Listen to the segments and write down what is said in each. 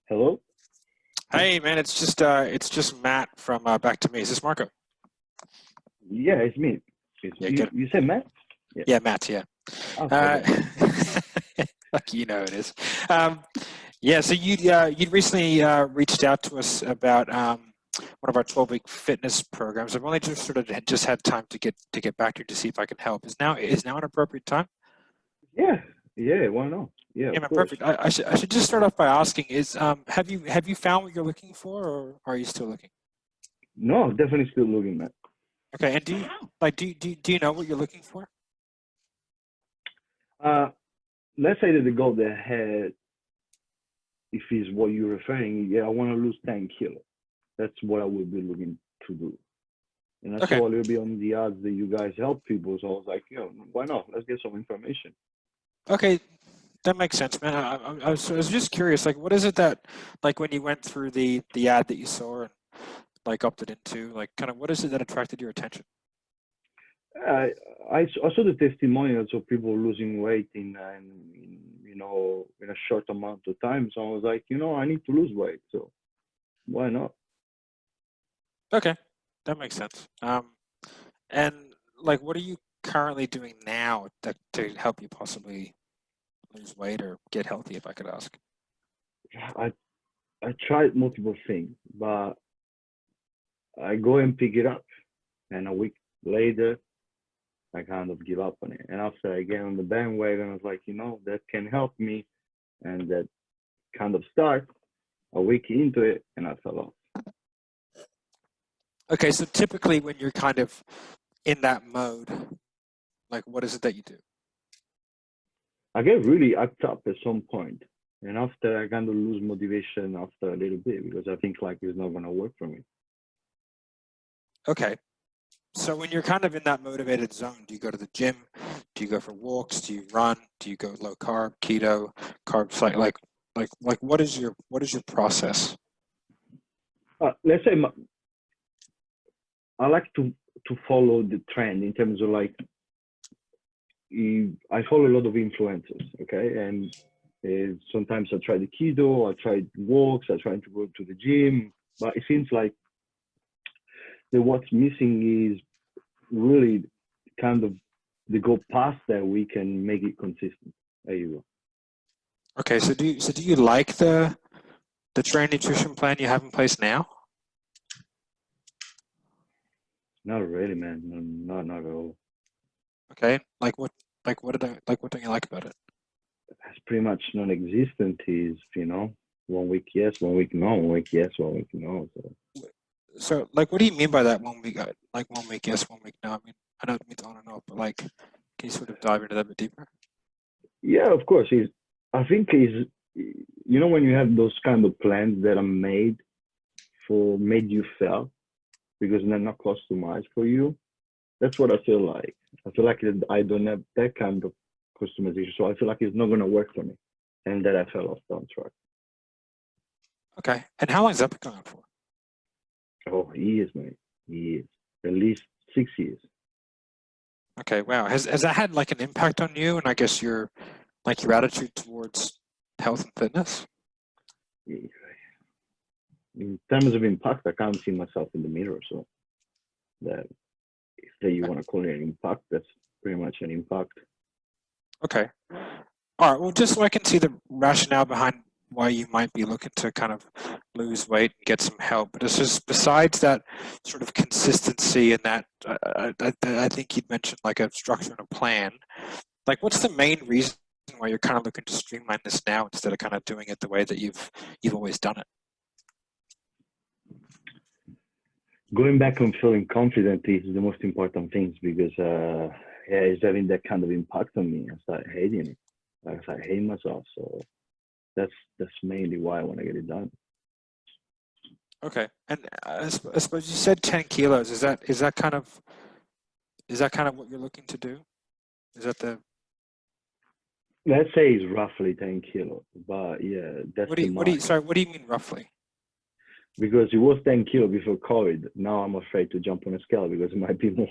Hello? Hey man, it's just Matt from Back to Me. Is this Marco? Yeah, it's me. Yeah, You, good. you said Matt? Yeah. Yeah, Matt. Yeah. Okay. Uh, fuck, you know it is. Um, yeah. So you'd recently reached out to us about one of our 12-week fitness programs. I've only just had time to get back to you to see if I can help. Is now an appropriate time? Yeah. Yeah. Why not? Yeah, Yeah, of man, course. perfect. I should just start off by asking: Is have you found what you're looking for, or are you still looking? No, definitely still looking, Matt. Okay. And do you know what you're looking for? Uh, let's say that the goal that I had, if is what you're referring, yeah, I want to lose 10 kilos. That's what I would be looking to do. And I Okay. saw a little bit on the ads that you guys help people, so I was like, why not? Let's get some information. Okay. That makes sense, man. I was just curious, like, what is it that, like, when you went through the ad that you saw and like opted into, like, kind of, what is it that attracted your attention? I saw the testimonials of people losing weight in a short amount of time. So I was like, I need to lose weight. So why not? Okay, that makes sense. And like, what are you currently doing now to help you possibly lose weight or get healthy, if I could ask? I I tried multiple things, but I go and pick it up, and a week later, I kind of give up on it. And after I get on the bandwagon, I was like, that can help me, and that kind of start a week into it, and I fell off. Okay, so typically when you're kind of in that mode, like, what is it that you do? I get really act up at some point, and after I kind of lose motivation after a little bit because I think like it's not gonna work for me. Okay, so when you're kind of in that motivated zone, do you go to the gym? Do you go for walks? Do you run? Do you go low carb, keto, carbs? Like what is your process? Let's say I like to follow the trend in terms of like I follow a lot of influencers, okay, and sometimes I try the keto, I try walks, I try to go to the gym, but it seems like what's missing is really kind of the go past that we can make it consistent. There you go. Okay, so do you like the train nutrition plan you have in place now? Not really, man. No, not at all. Okay, what don't you like about it? It's pretty much non-existent. Is 1 week yes, 1 week no, 1 week yes, 1 week no. So So like, what do you mean by that? 1 week, like 1 week yes, 1 week no. I mean, I don't mean to on and off, but like, can you sort of dive into that a bit deeper? yeah, of course. I think is when you have those kind of plans that are made you fail because they're not customized for you. That's what I feel like. I feel like I don't have that kind of customization, so I feel like it's not gonna work for me, and that I fell off down track. Okay, and how long has that been going on for? Oh, years, mate, years, at least 6 years. Okay, wow. Has that had like an impact on you and I guess your attitude towards health and fitness? In terms of impact, I can't see myself in the mirror, so that if you want to call it an impact, that's pretty much an impact. Okay. All right. Well, just so I can see the rationale behind why you might be looking to kind of lose weight and get some help. But it's just besides that sort of consistency and that I think you'd mentioned like a structure and a plan. Like, what's the main reason why you're kind of looking to streamline this now instead of kind of doing it the way that you've always done it? Going back and feeling confident is the most important things because it's having that kind of impact on me. I start hating it. I start hating myself. So that's mainly why I want to get it done. Okay. And I suppose you said 10 kilos. Is that kind of what you're looking to do? Is that the Let's say it's roughly 10 kilos, but yeah, that's the mark. sorry, what do you mean roughly? Because it was 10 kilos before COVID. Now I'm afraid to jump on a scale because it might be more.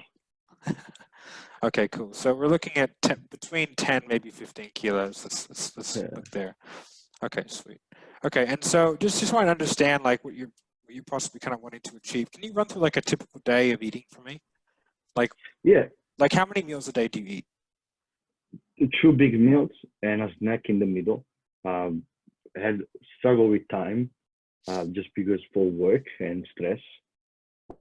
Okay, cool. So we're looking at between 10, maybe 15 kilos. Let's Yeah. look there. Okay, sweet. Okay, and so just want to understand like what you're possibly kind of wanting to achieve. Can you run through like a typical day of eating for me? Like Yeah, like how many meals a day do you eat? two big meals and a snack in the middle. I had struggle with time just because for work and stress.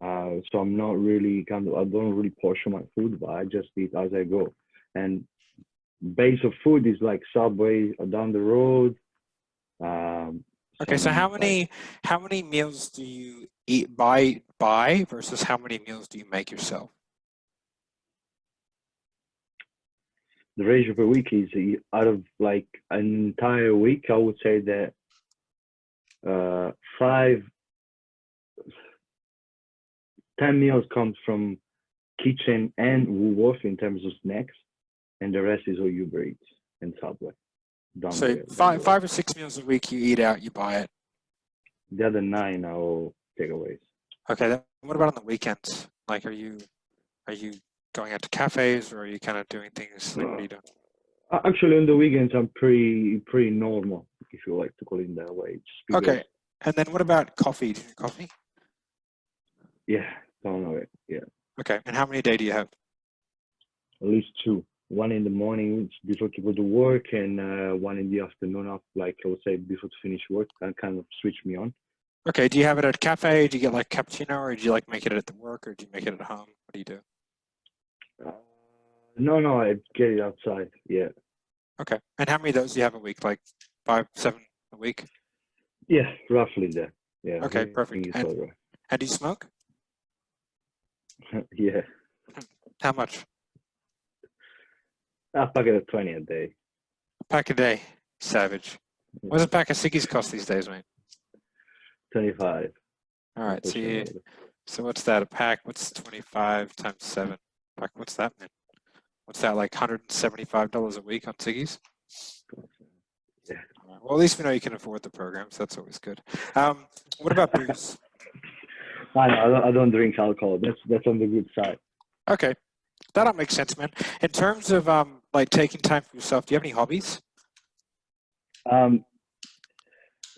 So I'm not really I don't really portion my food, but I just eat as I go. And base of food is like Subway down the road. Um, Okay, so some like how many meals do you eat buy versus how many meals do you make yourself? the ratio per week is out of like an entire week, I would say that five, 10 meals comes from kitchen and Woolworth in terms of snacks, and the rest is all Uber Eats and Subway So down the road. 5 or 6 meals a week you eat out, you buy it. The other nine are all takeaways. Okay, then what about on the weekends? Like are you going out to cafes or are you kind of doing things like what are you doing? Actually, on the weekends, I'm pretty normal, if you like to call it that way. Just because, Okay, and then what about coffee? Do you drink coffee? yeah, don't know it. Yeah, Okay, and how many a day do you have? at least two. One in the morning before to go to work, and one in the afternoon, after, like I would say, before to finish work. That kind of switch me on. Okay, do you have it at a cafe? Do you get like cappuccino or do you like make it at the work or do you make it at home? What do you do? Uh, no, I get it outside. Yeah, Okay, and how many of those do you have a week? Like 5, 7 a week? yeah, roughly there. Yeah, I Okay, think perfect. it's all And do you smoke? right. Yeah, How much? a packet of 20 a day. A pack a day. Savage. What does a pack of ciggies cost these days, mate? 25, All right, unfortunately. so what's that? A pack? What's 25 times 7? Pack, what's that, man? What's that, like $175 a week on ciggies? Yeah. All right, well, at least we know you can afford the programs. That's always good. What about booze? I don't drink alcohol. That's on the good side. Okay, that'll make sense, man. In terms of like taking time for yourself, do you have any hobbies? Um,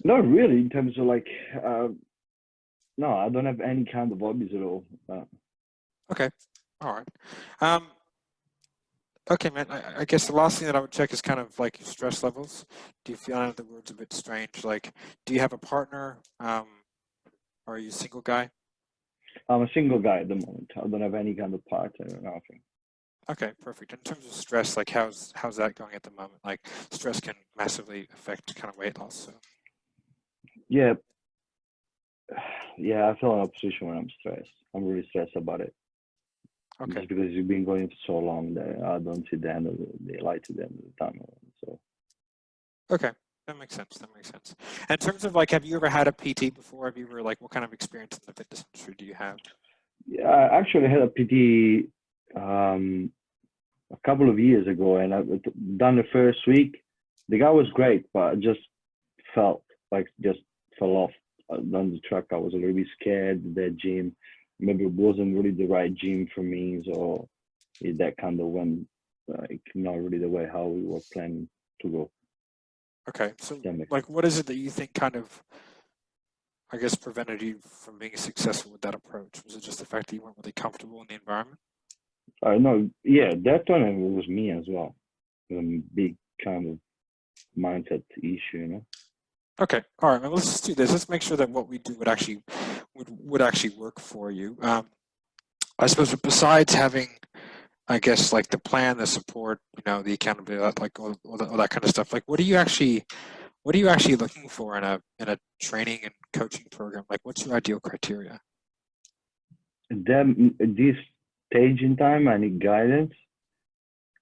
Not really in terms of like, no, I don't have any kind of hobbies at all. Okay, all right. Um, okay, man. I guess the last thing that I would check is kind of like your stress levels. Do you feel, I know the word's a bit strange, like, do you have a partner? Or are you a single guy? I'm a single guy at the moment. I don't have any kind of partner or nothing. Okay, perfect. In terms of stress, like how's that going at the moment? Like stress can massively affect kind of weight loss. So Yeah, yeah, I feel in a position when I'm stressed. I'm really stressed about it. okay, Just because you've been going for so long that I don't see the end of the light to the end of the tunnel. So okay, that makes sense. That makes sense. In terms of like, have you ever had a PT before? Have you ever like, what kind of experience in the fitness industry do you have? yeah, I actually had a PT a couple of years ago, and I've done the first week. The guy was great, but I just felt like just fell off on the track. I was a little bit scared. The gym, maybe it wasn't really the right gym for me, so that kind of went like not really the way how we were planning to go. Okay, so That makes sense. like, what is it that you think kind of, I guess, prevented you from being successful with that approach? Was it just the fact that you weren't really comfortable in the environment? No, yeah, that one it was me as well. A big kind of mindset issue. Okay, all right, well, let's just do this. Let's make sure that what we do would actually work for you. I suppose besides having, I guess, like the plan, the support, the accountability, like all that kind of stuff. Like, what are you actually looking for in a training and coaching program? Like, what's your ideal criteria? Then this stage in time, I need guidance.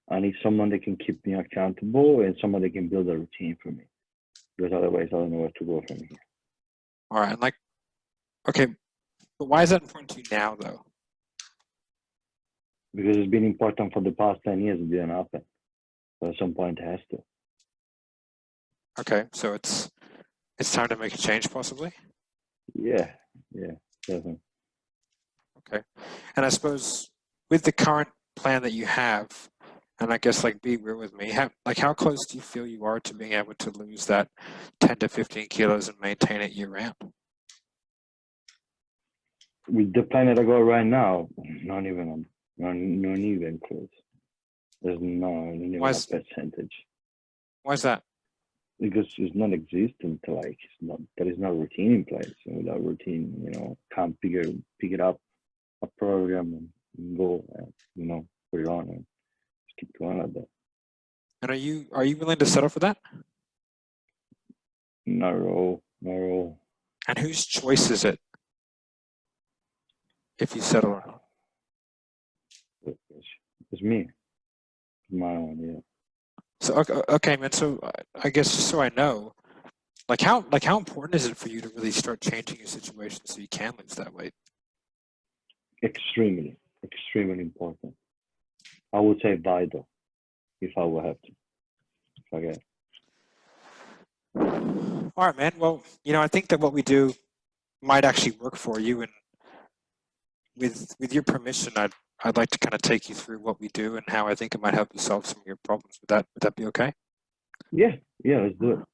I need someone that can keep me accountable and someone that can build a routine for me. Because otherwise, I don't know where to go from here. All right, and like, okay, but why is that important to you now, though? Because it's been important for the past 10 years, it didn't happen. So at some point, it has to. Okay, so it's time to make a change, possibly. Yeah, definitely. Okay, and I suppose with the current plan that you have, And I guess like be real with me. How close do you feel you are to being able to lose that 10 to 15 kilos and maintain it year round? With the plan that I got right now, not even close. There's not even a percentage. Why is that? Because it's not existent. Like there is no routine in place, and without routine, can't pick it up a program and go, put it on and just keep going like that. And are you willing to settle for that? Not at all. And whose choice is it if you settle or not? It's me. My own, yeah. So okay, man. So I guess just so I know, like how important is it for you to really start changing your situation so you can lose that weight? Extremely important. I would say vital, if I would have to. Okay. All right, man. Well, I think that what we do might actually work for you, and with your permission, I'd like to kind of take you through what we do and how I think it might help you solve some of your problems. Would that be okay? Yeah, let's do it. All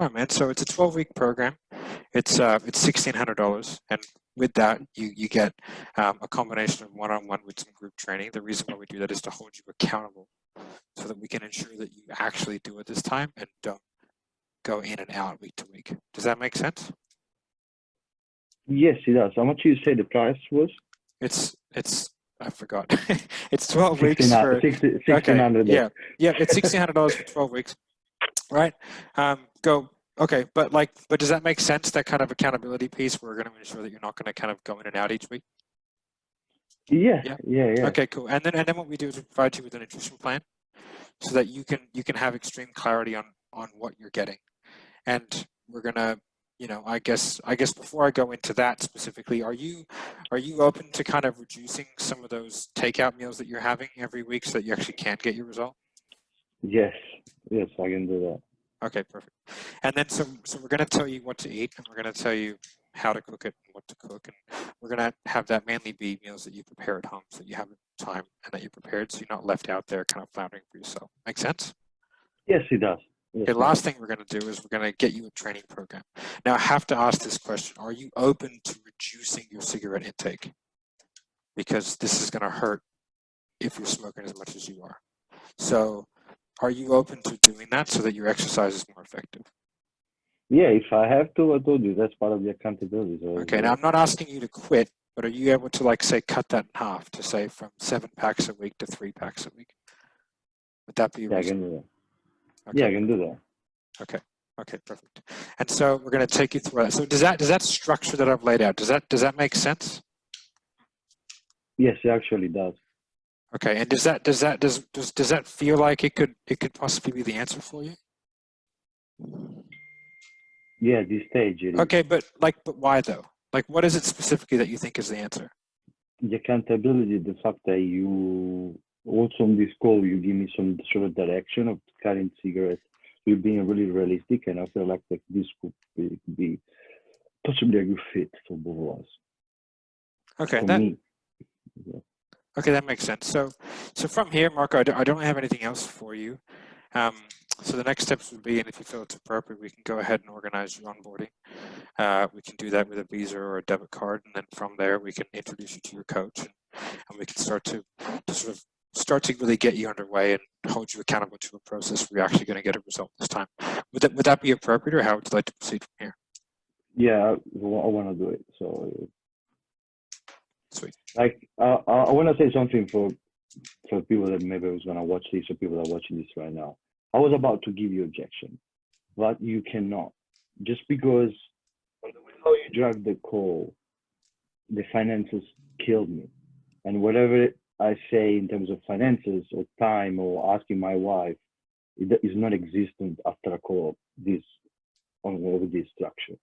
right, man. So it's a 12-week program. It's $1,600, and with that, you get a combination of one-on-one with some group training. The reason why we do that is to hold you accountable, so that we can ensure that you actually do it this time and don't go in and out week to week. Does that make sense? Yes, it does. How much you say the price was? It's I forgot. It's 12 weeks for 1,600. Okay, yeah. It's $1,600 for 12 weeks, right? Okay, but does that make sense? That kind of accountability piece, where we're going to ensure that you're not going to kind of go in and out each week. Yeah. Okay, cool. And then what we do is we provide you with a nutrition plan, so that you can have extreme clarity on what you're getting. And we're gonna, I guess before I go into that specifically, are you open to kind of reducing some of those takeout meals that you're having every week so that you actually can get your result? Yes, I can do that. Okay, perfect. And then so we're gonna tell you what to eat, and we're gonna tell you how to cook it and what to cook, and we're gonna have that mainly be meals that you prepare at home, so that you have time and that you're prepared, so you're not left out there kind of floundering for yourself. Make sense? Yes, it does. Okay, last thing we're going to do is we're going to get you a training program. Now, I have to ask this question. Are you open to reducing your cigarette intake? Because this is going to hurt if you're smoking as much as you are. So are you open to doing that so that your exercise is more effective? Yeah, if I have to, I told you, that's part of the accountability. So okay, now I'm not asking you to quit, but are you able to, like, say, cut that in half to, say, from 7 packs a week to 3 packs a week? Would that be reasonable? I can do that. Okay. Yeah, I can do that. Okay, perfect. And so we're going to take you through that. So does that structure that I've laid out, does that make sense? Yes, it actually does. Okay, and does that feel like it could possibly be the answer for you? Yeah, at this stage it is. Okay, but why though? Like, what is it specifically that you think is the answer? The accountability, the fact that you also on this call, you give me some sort of direction of cutting cigarettes. You're being really realistic, and I feel like this could be possibly a good fit for both of us. Okay, for me. Yeah. Okay, that makes sense. So from here, Marco, I don't have anything else for you. So the next steps would be, and if you feel it's appropriate, we can go ahead and organize your onboarding. We can do that with a Visa or a debit card, and then from there we can introduce you to your coach, and we can start to really get you underway and hold you accountable to a process where you're actually going to get a result this time. Would that be appropriate, or how would you like to proceed from here? Yeah, I want to do it. So sweet. Like I want to say something for people that maybe was going to watch this, or people that are watching this right now. I was about to give you objection, but you cannot, just because on the way how you drive the call, the finances killed me, and whatever I say in terms of finances or time or asking my wife, it is not existent after a call this with this structure.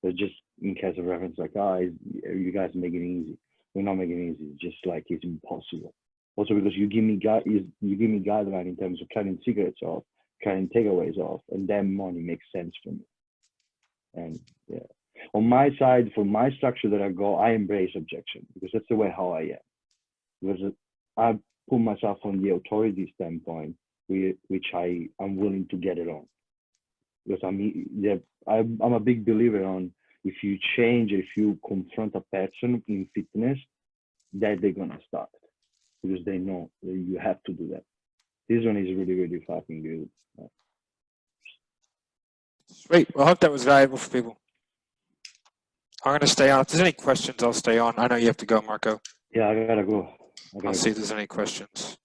So just in case of reference, like, you guys make it easy. We're not making it easy. It's just like it's impossible. Also because you give me guideline in terms of cutting cigarettes off, cutting takeaways off, and that money makes sense for me. And yeah, on my side, for my structure that I go, I embrace objection because that's the way how I am. Because put myself on the authority standpoint, which I'm willing to get it on. Because I'm a big believer on if you change, if you confront a person in fitness, that they're gonna start because they know that you have to do that. This one is really, really fucking good. Sweet. Well, I hope that was valuable for people. I'm going to stay on. If there's any questions, I'll stay on. I know you have to go, Marco. Yeah, I gotta go. I'll see if there's any questions.